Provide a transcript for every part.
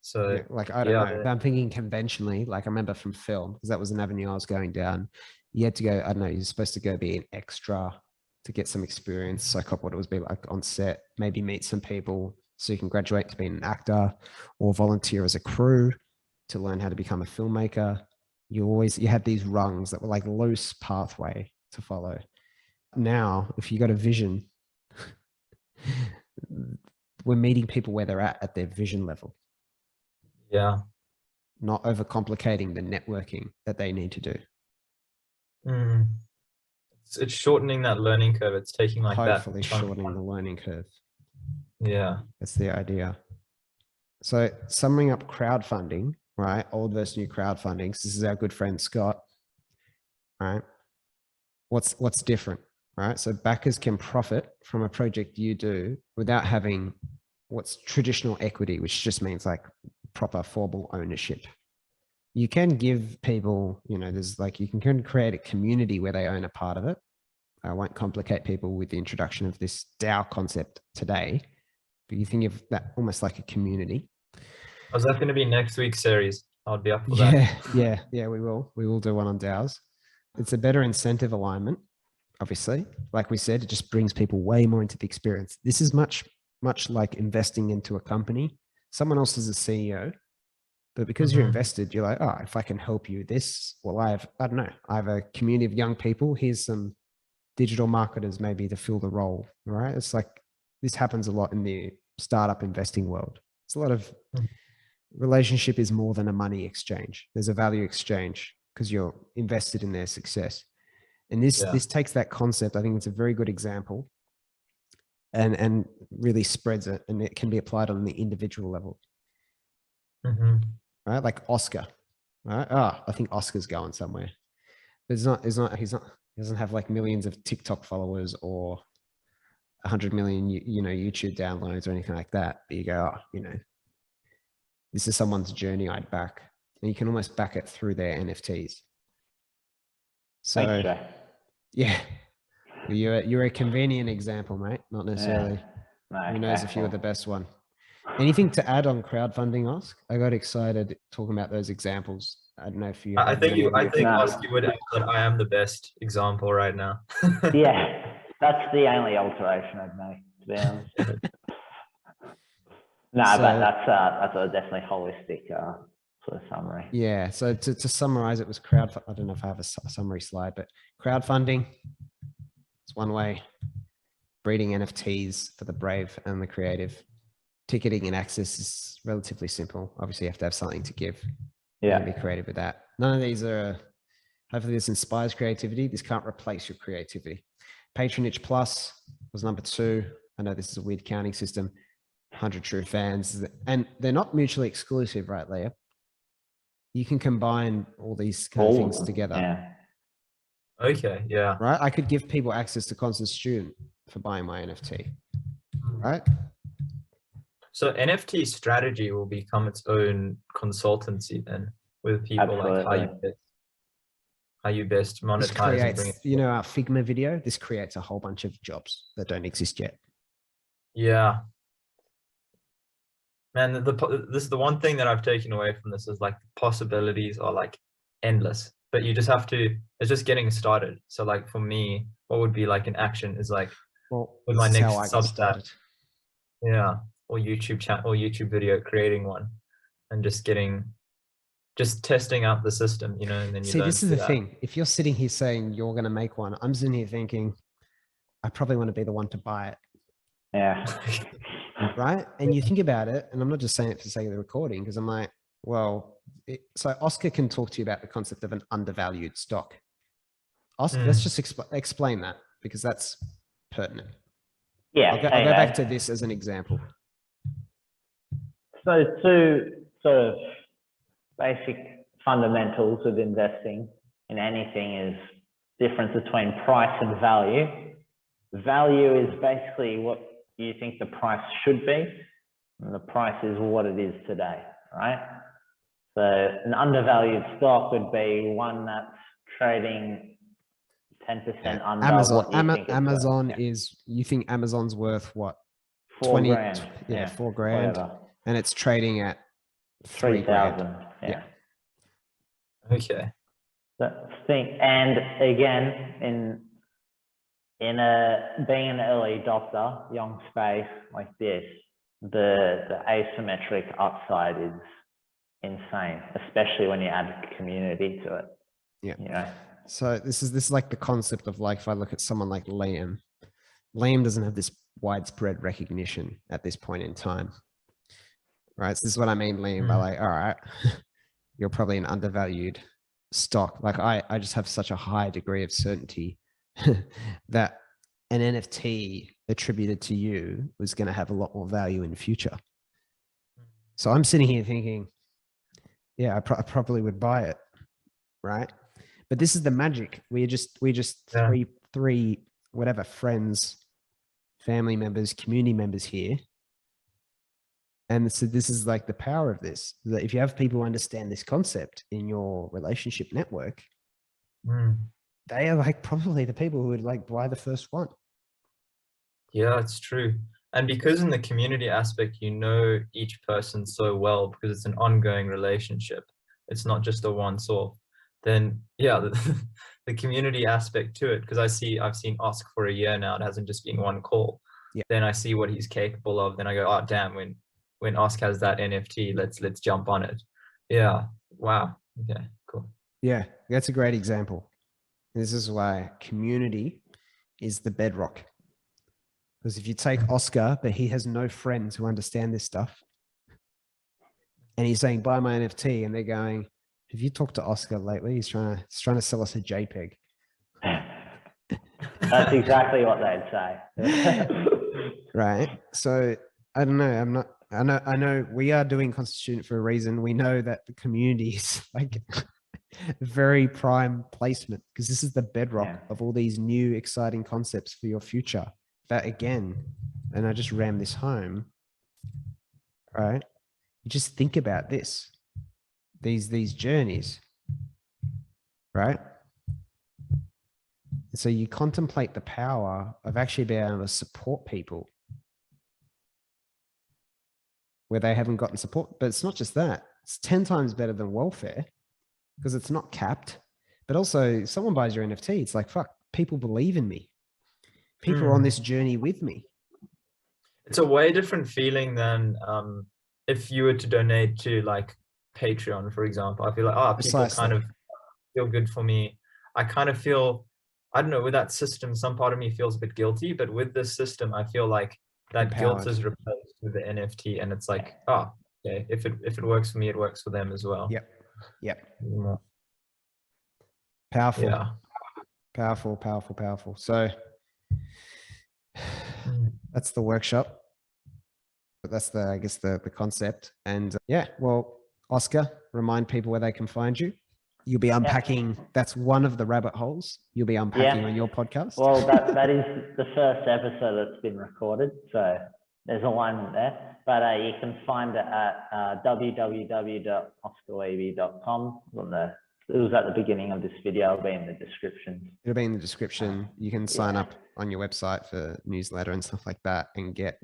So Yeah, like, I don't know. I'm thinking conventionally, like I remember from film, because that was an avenue I was going down. You had to go, I don't know, you're supposed to go be an extra to get some experience. So I cop what it was be like on set, maybe meet some people so you can graduate to being an actor, or volunteer as a crew to learn how to become a filmmaker. You had these rungs that were like loose pathway to follow. Now, if you got a vision, we're meeting people where they're at their vision level. Yeah. Not overcomplicating the networking that they need to do. It's shortening that learning curve. It's taking like Hopefully that shortening the learning curve. Yeah. That's the idea. So summing up crowdfunding, right? Old versus new crowdfunding. This is our good friend, Scott, right? What's different, right? So backers can profit from a project you do without having what's traditional equity, which just means like proper formal ownership. You can give people, there's like, you can create a community where they own a part of it. I won't complicate people with the introduction of this DAO concept today, but you think of that almost like a community. Oh, is that going to be next week's series? I'll be up for that. Yeah, we will do one on DAOs. It's a better incentive alignment, obviously. Like we said, it just brings people way more into the experience. This is much like investing into a company. Someone else is a CEO, but because you're invested, you're like, oh, if I can help you this, well, I have a community of young people. Here's some digital marketers maybe to fill the role, right? It's like, this happens a lot in the startup investing world. It's a lot of relationship is more than a money exchange. There's a value exchange because you're invested in their success. And this takes that concept. I think it's a very good example and really spreads it, and it can be applied on the individual level. Right? Like Oscar, right? I think Oscar's going somewhere. But he doesn't have like millions of TikTok followers or 100 million, YouTube downloads or anything like that. But you go, this is someone's journey I'd back, and you can almost back it through their NFTs. So, thanks, yeah, you're a convenient example, mate. Not necessarily. Yeah. Who knows if you were the best one? Anything to add on crowdfunding, Oscar? I got excited talking about those examples. I don't know if you. I think Oscar would add that I am the best example right now. Yeah, that's the only alteration I'd make, to be honest. But that's a definitely holistic sort of summary. Yeah. So to summarize, it was I don't know if I have a summary slide, but crowdfunding. It's one way. Breeding NFTs for the brave and the creative. Ticketing and access is relatively simple. Obviously, you have to have something to give. Yeah. Be creative with that. None of these are. Hopefully, this inspires creativity. This can't replace your creativity. Patronage Plus was number 2. I know this is a weird counting system. 100 true fans, and they're not mutually exclusive, right, Leah? You can combine all these kind of things together. Yeah. Okay, yeah. Right? I could give people access to Constant Student for buying my NFT, right? So NFT strategy will become its own consultancy then, with people like how you best monetize and bring it. Our Figma video, this creates a whole bunch of jobs that don't exist yet. Yeah. Man, this is the one thing that I've taken away from this is like the possibilities are like endless, but you just have to, it's just getting started. So like for me, what would be like an action is like with my next Substack. Yeah. Or YouTube channel or YouTube video, creating one and just testing out the system, and then you learn. This is the thing. If you're sitting here saying you're going to make one, I'm sitting here thinking, I probably want to be the one to buy it. Yeah. Right. And you think about it, and I'm not just saying it for the sake of the recording, because I'm like, well, so Oscar can talk to you about the concept of an undervalued stock. Oscar, let's just explain that, because that's pertinent. Yeah. I'll go back to this as an example. So 2 sort of basic fundamentals of investing in anything is difference between price and value. Value is basically what you think the price should be, and the price is what it is today, right? So an undervalued stock would be one that's trading 10% under Amazon. what you think Amazon is, you think Amazon's worth what? $4 grand. Yeah, $4 grand. Whatever. And it's trading at 3,000. Yeah. Okay. That thing, and again, in being an early adopter, young space like this, the asymmetric upside is insane, especially when you add community to it. Yeah. You know. So this is like the concept of like, if I look at someone like Liam doesn't have this widespread recognition at this point in time, right? So this is what I mean, Liam, by like, all right, you're probably an undervalued stock. Like I just have such a high degree of certainty that an NFT attributed to you was going to have a lot more value in the future. So I'm sitting here thinking, yeah, I probably would buy it, right? But this is the magic. We're just three whatever friends, family members, community members here. And so this is like the power of this, that if you have people who understand this concept in your relationship network, they are like probably the people who would like buy the first one. Yeah, it's true. And because in the community aspect, you know each person so well because it's an ongoing relationship. It's not just a once-off. Then yeah, the community aspect to it, because I've seen Oscar for a year now. It hasn't just been one call. Yeah. Then I see what he's capable of. Then I go, oh damn, when Oscar has that NFT, let's jump on it. Yeah. Wow. Okay. Cool. Yeah, that's a great example. This is why community is the bedrock. Because if you take Oscar, but he has no friends who understand this stuff, and he's saying, buy my NFT, and they're going, have you talked to Oscar lately? He's trying to sell us a JPEG. That's exactly what they'd say. Right. So I don't know. I know we are doing Constituent for a reason. We know that the community is like very prime placement, because this is the bedrock of all these new exciting concepts for your future. That again, and I just ram this home, right? You just think about this, these journeys, right? And so you contemplate the power of actually being able to support people where they haven't gotten support. But it's not just that, it's 10 times better than welfare because it's not capped. But also if someone buys your NFT, it's like, fuck, people believe in me. People are on this journey with me. It's a way different feeling than if you were to donate to like Patreon, for example. I feel like, oh, people kind of feel good for me. I kind of feel, I don't know, with that system, some part of me feels a bit guilty, but with this system, I feel like that guilt is replaced with the NFT, and it's like, oh, okay, if it works for me, it works for them as well. Yep. Yeah. Powerful. Yeah. Powerful. So that's the workshop. But that's I guess the concept. And yeah, well, Oscar, remind people where they can find you. You'll be unpacking. That's one of the rabbit holes you'll be unpacking on your podcast. Well, that is the first episode that's been recorded, so there's alignment there. But you can find it at www.oscarlevy.com. It was at the beginning of this video. It'll be in the description. It'll be in the description. You can sign up on your website for newsletter and stuff like that and get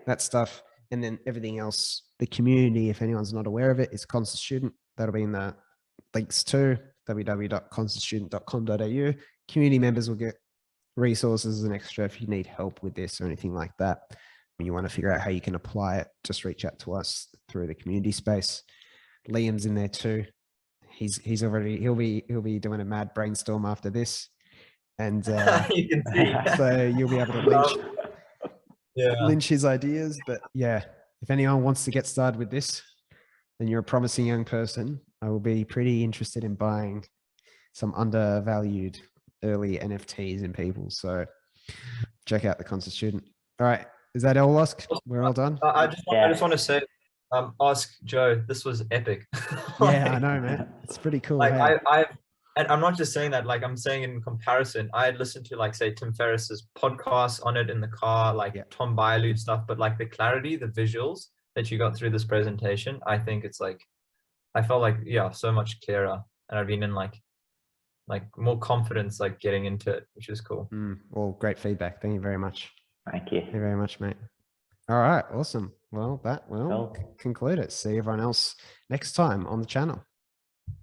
that stuff. And then everything else, the community, if anyone's not aware of it, is Constituent. That'll be in the links too, www.constituent.com.au. Community members will get resources and extra if you need help with this or anything like that. When you want to figure out how you can apply it, just reach out to us through the community space. Liam's in there too. He'll be doing a mad brainstorm after this, and you can see. So you'll be able to lynch his ideas. But yeah, if anyone wants to get started with this, then you're a promising young person. I will be pretty interested in buying some undervalued early NFTs in people. So check out the Constituent. All right, is that all, Oscar? We're all done. I just want to say, ask Joe. This was epic. Yeah, I know, man. It's pretty cool. Like and I'm not just saying that. Like I'm saying in comparison, I had listened to like say Tim Ferriss's podcast on it in the car, like Tom Bialylew stuff. But like the clarity, the visuals that you got through this presentation, I think it's like, I felt like so much clearer, and I've been in like more confidence like getting into it, which is cool. Well, great feedback. Thank you very much. Thank you. Thank you very much, mate. All right. Awesome. Well, that will Cool. conclude it. See everyone else next time on the channel.